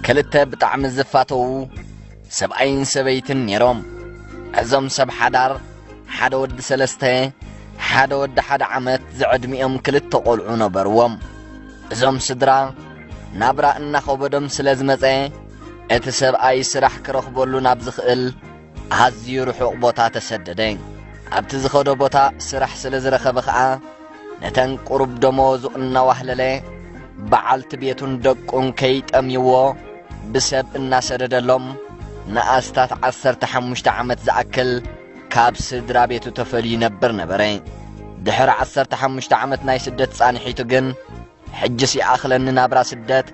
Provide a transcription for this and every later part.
كلتا بطعم الزفاتو سبعين سبيتن نيروم عزم سب حدار حدا ود سلسته حدا ود حدا عمت زعدميهم كلتا قلعو نبروم عزم سدرا نابرا انخو بدم سلازمته اتسب اي سرح كرخبولو نابزخل هازيو رحوق بوتا تسددين ابتزخدو بوتا سرح سلازرخب خعا نتن قرب دموز انا وحلله بعلت بيتون دقون كيت اميوو بسب الناس ردلهم ناستات 15 عمت زاكل كاب سدرا بيتو تفلي نبر نبرين دحر 15 عمت ناي سدت صانحيتو جن حجسي اخلن نابرا سدت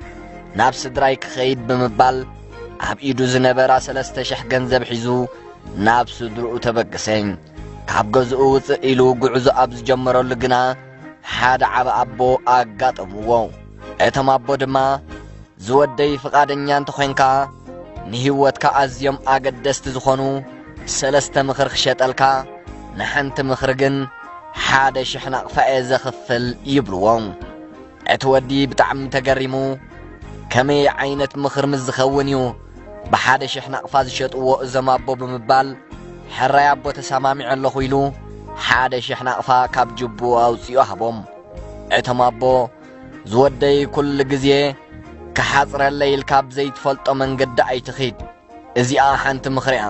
ناب سدراي كخيد بمبال اب ايدو زنبرا 3000 ገንዘብ ሒዙ ናብ ስድርኡ ተበገሰኝ ካብ ገዝኡ ውፅኢሉ ጉዕዞ ኣብ ዝጀመረሉ ግና ሓደ ዓበ ኣቦ ኣጋጠምዎ እቶም ኣቦ ድማ ዝወደይ ፍቃደኛ እንተኮንካ ንህይወትካ ኣዝዮም ኣገደስቲ ዝኾኑ ሰለስተ ምኽር ክሸጠልካ ንሓንቲ ምኽር ግን 1000 ናቕፋ ዘኽፍል ይብልዎም እቲ ወዲ ብጣዕሚ ተገሪሙ ከመይ ዓይነት ምኽር ምዝኸውን እዩ ب1000 ናቕፋ ዝሸጥዎ እዞም ኣቦ ብምባል ሕራይ ኣቦ ተሰማሚዕ ኣለኹ ኢሉ 1000 ናቕፋ ካብ ጅቡ ኣውፅኡ ሃቦም እቶም ኣቦ ዝወደይ ኩሉ ግዜ كحاصرلي الكاب زيت فلطو منقد ايتخيد ازيا حانت مخريا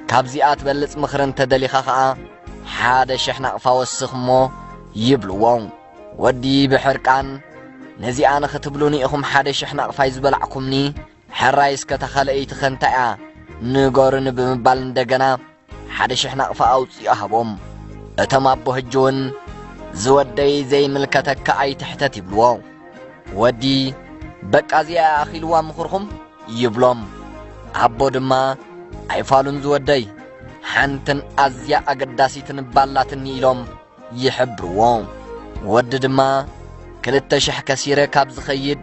كاب زيات بلص مخرن تدليخا خا حاده شحنا فاوسخمو يبلوون ودي بحرقان نزيا انا ختبلوني اخم حاده شحنا فايز بلعكمني حرايس كتخلئي تخنتايا نغورن بمبال እንደገና حاده شحنا فاوصي اهبوم اتمابو هجون زودي زي ملكتك اي تحتت يبلوون ودي بقى زي اخيلوا مخرهم يبلوم عبو دما ايفالون زودي حنتن ازيا اقداسيتن بالاتن يلوم يحبروهم ود دما كلتا شح كسيره كاب زخيد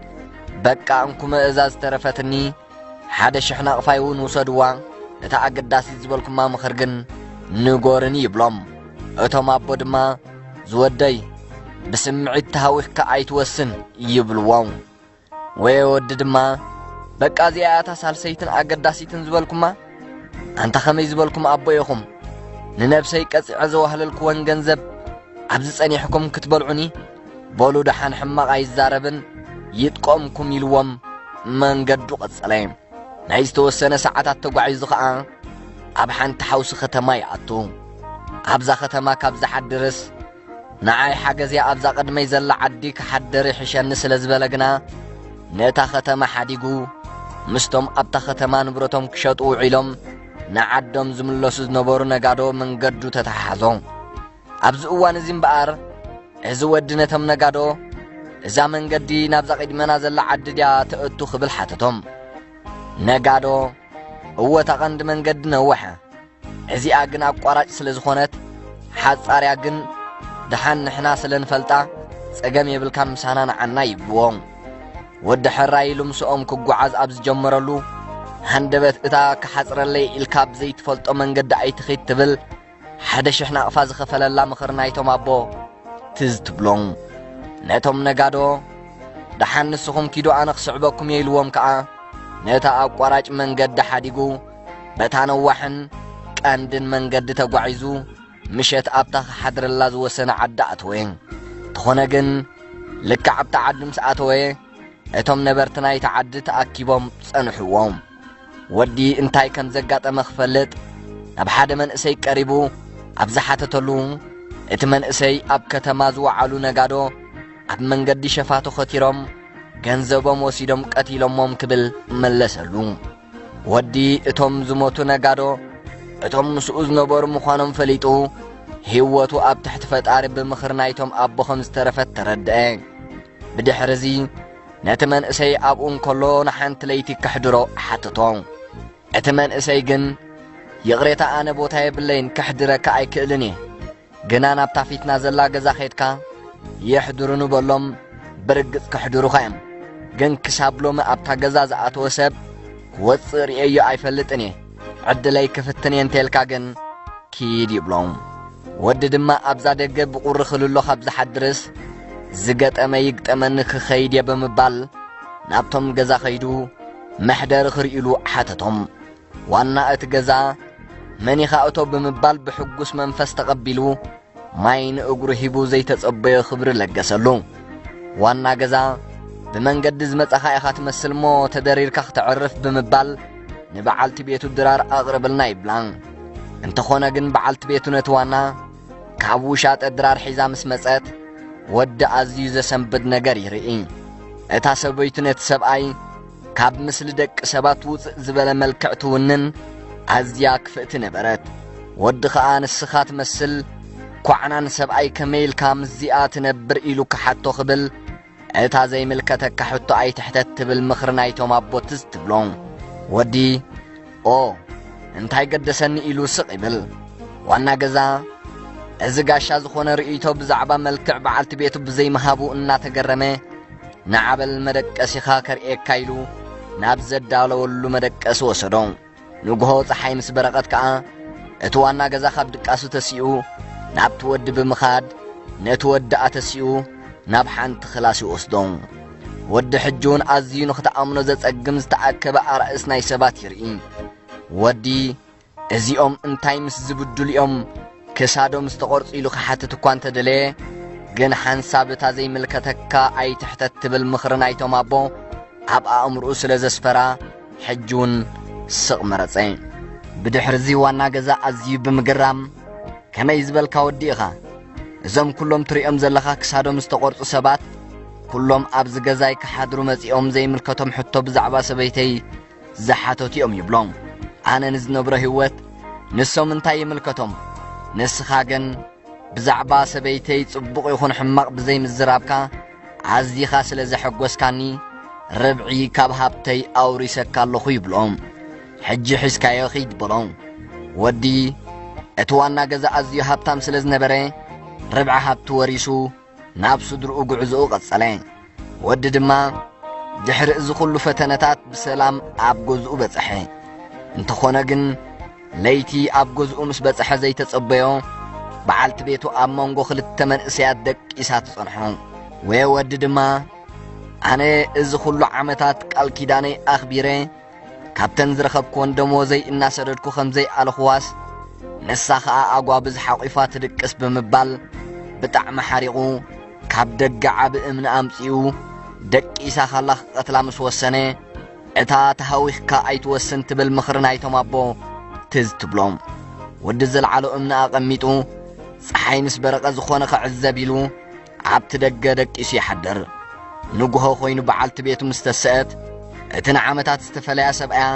بقى انكم ازاز ترفتني حدا شحنا قفايون وسدوا اتا اقداسي زبلكم ما مخرجن نغورني يبلوم اتوم عبو دما زودي بسمعي تهاوخ كايت وسن يبلوم ويود دما بقى زياتا سالسيتن اقداسيتن زبلكما انت خمي زبلكم ابو يخم لنفسي قصع زوهللكون ገንዘብ ابز صنيحكم كتبلعوني بولو دحان حماق ايزاربن يتقومكم يلوم منقدو قصلايم نايز توسنه ساعات تغعيز خا اب حنت حوس ختما ياتو ابزا ختما كابز حدرس نعاي حاجزي ابزا قدمي زل عدي كحدر حشن سلازبلغنا نتا ختما حديغو مستم ابتا ختما نبرتم كشطو علم نعدم زملوس نبر نغادو منغدو تتحازون ابز اوان زين بار از ودنتم نغادو اذا منغدي نابزا قدمنا زل عدديا تاتو خبل حتتم نغادو هو تقند منغد نوحه ازي اغن اقراጭ ስለዝኾነት ሓጻርያ ግን دحن نحنا سلنفلطا صقم يبلكا مسانا عنا يبوم ود حرايلو مسኦም كغعاز ابز جمرلو هندبت اتا كحصرلي الكاب زيت فلطو منغد ايتخيت تبل 1000 ናቕፋ ዝኸፈለላ ምኽርናይቶም ኣቦ ትዝትብሎም ነቶም ነጋዶ دحن ንስኹም ኪዶ ኣነ ክስዕበኩም የይልዎም ከዓ ነታ ኣቋራጭ መንገድ ሓዲጉ በታነዋሕን ቀንድን መንገድ ተጓዒዙ مشت ابتا حدرلا زوسن عدا اتوي تخونه جن لك عبتا عدم ساتوي اتم نبرتناي تعد تاكيبهم صنحوهم ودي انتاي كان زغاطه مخفلت اب حدا من اسي قريبو ابزحاتتلو اتمن اسي اب كتما زوعلو نغادو اب منغد شفاتو ختيرم ገንዘቦም ወሲዶም ቀቲሎሞም ክብል መለሰሉ ወዲ እቶም ዝሞቱ ነጋዶ እቶም مسؤዝ ነበሩ ምዃኖም ፈሊጡ ህይወቱ ኣብ ትሕት ፈጣሪ ብምኽርናይቶም ኣቦኹም ዝተረፈት ተረድአ ብድሕርዚ ነቲ መንእሰይ ኣብኡን ከሎ ንሓንቲ ለይቲ ክሕድሮ ሓተቶም እቲ መንእሰይ ግን ይቕሬታ ኣነ ቦታ የብለይን ክሕድረካ ኣይክእልን ግና ናብታ ፊትና ዘላ ገዛ ኸይድካ ይሕድሩኑ በሎም برقص كحدرو خايم جن كسابلو ما أبتا جزا زعتو سب وصر إيو عيفلتني عد لي كفتني انتلكا جن كيد يبلوم ود دما أبزا دقب بقور خلولو خبز حدرس ዝገጠመ ይግጠመን ክኸይድ በመባል ናብቶም ገዛ ኸይዱ መሕደር ክርኢሉ ሓተቶም ዋና እቲ ገዛ መኒኻ እቶ በመባል ብሕጉስ መንፈስ ተቐቢሉ ማይን እግሩ ሂቡ ዘይተጸበየ ክብሪ ለገሰሉ ዋና ገዛ ብመንገዲ ዝመጻኻ ኢኻ ትመስልሞ ተደሪርካ ክትዕርፍ በመባል ንበዓልቲ ቤቱ ድራር ኣቕርብልና ይብላን እንተኾነ ግን በዓልቲ ቤቱ ነቲ ዋና ካብ ውሻጠ ድራር ሒዛ ምስ መጸት ወዲ ኣዝዩ ዘሰንብድ ነገር ይርኢ እታ ሰበይቱ ነቲ ሰብኣይ ካብ ምስሊ ደቂ ሰባት ውፅእ ዝበለ መልክዕ ትውንን ኣዝያ ክፍእቲ ነበረት ወዲ ኸኣ ንስኻ ትመስል ኳዕናን ሰብኣይ ከመይልካ ምዚኣ ትነብር ኢሉ ክሓቶ ክብል እታ ዘይምልከተካ ሕቶ ኣይትሕተት ትብል ምኽሪ ናይቶም ኣቦትስ ትብሎም ወዲ ኦ እንታይ ገደሰኒ ኢሉ ስቕ ይብል ዋና ገዛ እዚ ጋሻ ዝኾነ ርእይቶ ብዛዕባ መልክዕ በዓልቲ ቤቱ ብዘይመሃቡ እናተገረመ ንዓበል መደቀሲኻ ከርኤካ ኢሉ ናብ ዘዳለወሉ መደቀሲ ወሰዶ ንግሆ ፀሓይ ምስ በረቐት ከዓ እቲ ዋና ገዛ ካብ ድቃሱ ተሲኡ ናብቲ ወዲ ብምኻድ ነቲ ወዲ ኣተሲኡ ናብ ሓንቲ ክላስ ይወስዶ ወዲ ሕጂውን ኣዝዩ ንኽተኣምኖ ዘጸግም ዝተኣከበ ኣርእስ ናይ ሰባት ይርኢ ወዲ እዚኦም እንታይ ምስ ዝብድሉ እዮም ክሳዶም ዝተቖርጹ ኢሉ ክሓትት እኳ እንተደለየ ግን ሓንሳብ እታ ዘይምልከተካ ኣይትሕተት ትብል ምኽሪ ናይቶም ኣቦ ኣብ ኣእምርኡ ስለ ዘስፈራ ሕጂውን ስቕ መረጸ ብድሕርዚ ዋና ገዛ ኣዝዩ ብምግራም ከመይ ዝበልካ ወዲ ኢኻ እዞም ኩሎም ትሪኦም ዘለኻ ክሳዶም ዝተቖርጹ ሰባት ኩሎም ኣብዚ ገዛይ ክሓድሩ መጺኦም ዘይምልከቶም ሕቶ ብዛዕባ ሰበይተይ ዝሓተቱ እዮም ይብሎም ኣነ ንዝነብሮ ህይወት ንሶም እንታይ ይምልከቶም ንስኻ ግን ብዛዕባ ሰበይተይ ጽቡቕ ይኹን ሕማቕ ብዘይምዝራብካ ዓዚኻ ስለ ዘሐጐስካኒ ርብዒ ካብ ሃብተይ ኣውሪሰካ ኣለኹ ይብሎም ሕጂ ሒዝካዮ ኺድ በሎም ወዲ እቲ ዋና ገዛ ኣዝዩ ሃብታም ስለ ዝነበረ ርብዒ ሃብቲ ወሪሱ ናብ ስድርኡ ጉዕዞኡ ቐጸለ ወዲ ድማ ድሕሪ እዚ ኩሉ ፈተነታት ብሰላም ኣብ ገዝኡ በጽሐ እንተኾነ ግን ለይቲ ኣብ ገዝኡ ምስ በጽሐ ዘይተጸበዮ በዓልቲ ቤቱ ኣብ መንጎ ክልተ መንእሰያት ደቂሳ ትጸንሖ ወዲ ድማ ኣነ እዚ ኩሉ ዓመታት ቃል ኪዳነይ ኣኽቢረ ካብተን ዝረኸብክዎን ደሞዘይ እናሰደድኩ ከምዘይ ኣልኽዋስ ንሳ ኸኣ ኣጓብዝ ሓቒፋ ትድቅስ ብምባል ብጣዕሚ ሓሪቑ ካብ ደገ ዓብ እምኒ ኣምጺኡ ደቂሳ ኻላ ክቐትላ ምስ ወሰነ እታ ተሃዊኽካ ኣይትወስን ትብል ምኽሪ ናይቶም ኣቦ ትዝ ትብሎም ወዲ ዘለዓሎ እምኒ ኣቐሚጡ ፀሓይ ምስ በረቐ ዝኾነ ክዕዘብ ኢሉ ኣብቲ ደገ ደቂሱ ይሓድር ንጉሆ ኾይኑ በዓልቲ ቤቱ ምስ ተስአት እቲ ንዓመታት ዝተፈለያ ሰብኣያ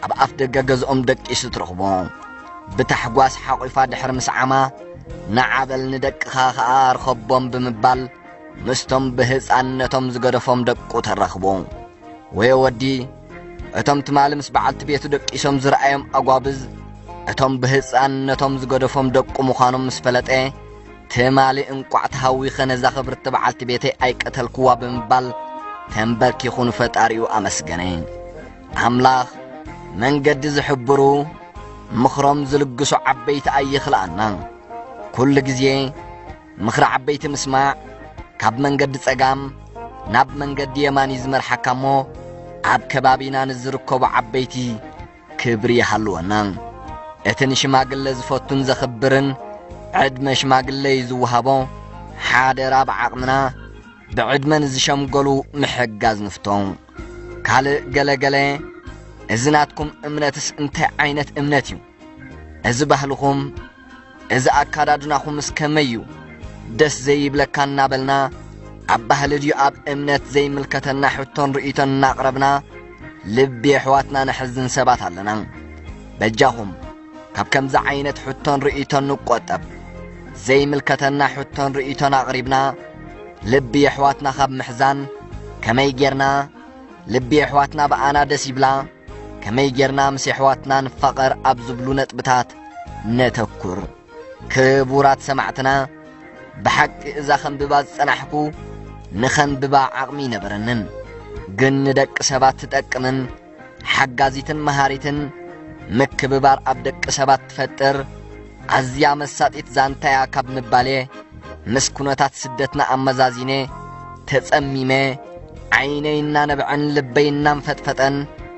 ኣብ ኣፍ ደገ ገዝኦም ደቂሱ ትረኽቦ ብታሕጓስ ሓቒፋ ድሕሪ ምስ ዓማ ንዓበል ንደቅኻ ኸኣ ርኸቦም ብምባል ምስቶም ብህፃንነቶም ዝገደፎም ደቁ ተረኽቦ ወዲ እቶም ትማሊ ምስ በዓልቲ ቤቱ ደቂሶም ዝረኣዮም ኣጓብዝ እቶም ብህፃንነቶም ዝገደፎም ደቁ ምዃኖም ምስ ፈለጠ ትማሊ እንቋዕ ተሃዊኸ ነዛ ኽብርቲ በዓልቲ ቤተይ ኣይቀተልክዋ ብምባል ተንበርኪኹ ንፈጣሪኡ ኣመስገነ ኣምላኽ መንገዲ ዝሕብሩ ምኽሮም ዝልግሱ ዓበይቲ ኣይኽልኣና ኩሉ ግዜ ምኽሪ ዓበይቲ ምስማዕ ካብ መንገዲ ጸጋም ናብ መንገዲ የማን ዝመርሓካ እሞ ኣብ ከባቢና ንዝርከቡ ዓበይቲ ክብሪ ይሃልወና እቲ ንሽማግለ ዝፈቱን ዘኽብርን ዕድመ ሽማግለ ዝውሃቦ ሓደራ ብዓቕምና ብዕድመን ዝሸምገሉ ምሕጋዝ ንፍቶም ካልእ ገለገለ እዚ ናትኩም እምነትስ እንታይ ዓይነት እምነት እዩ እዚ ባህልኹም እዚ ኣካዳድናኹምስ ከመይ እዩ ደስ ዘይብለካ እናበልና ኣብ ባህሊ ድዩ ኣብ እምነት ዘይምልከተና ሕቶን ርእይቶን እናቕረብና ልቢ ኣሕዋትና ንሕዝን ሰባት ኣለና በጃኹም ካብ ከምዚ ዓይነት ሕቶን ርእይቶን ንቆጠብ ዘይምልከተና ሕቶን ርእይቶን ኣቕሪብና ልቢ ኣሕዋትና ካብ ምሕዛን ከመይ ጌርና ልቢ ኣሕዋትና በኣና ደስ ይብላ ከመይ ጌርና ምስ ኣሕዋትና ንፋቐር ኣብ ዝብሉ ነጥብታት ነተኩር ክቡራት ሰማዕትና ብሓቂ እዛ ኸንብባ ዝጸናሕኩ ንኸንብባ ዓቕሚ ነበረንን ግን ንደቂ ሰባት ትጠቅምን ሓጋዚትን መሃሪትን ምክብባር ኣብ ደቂ ሰባት ትፈጥር ኣዝያ መሳጢት ዛንታያ ካብ ምባልየ مسكونتات سدتنا أمزازيني تسأميمي عينينا نبعن لبينا مفتفتن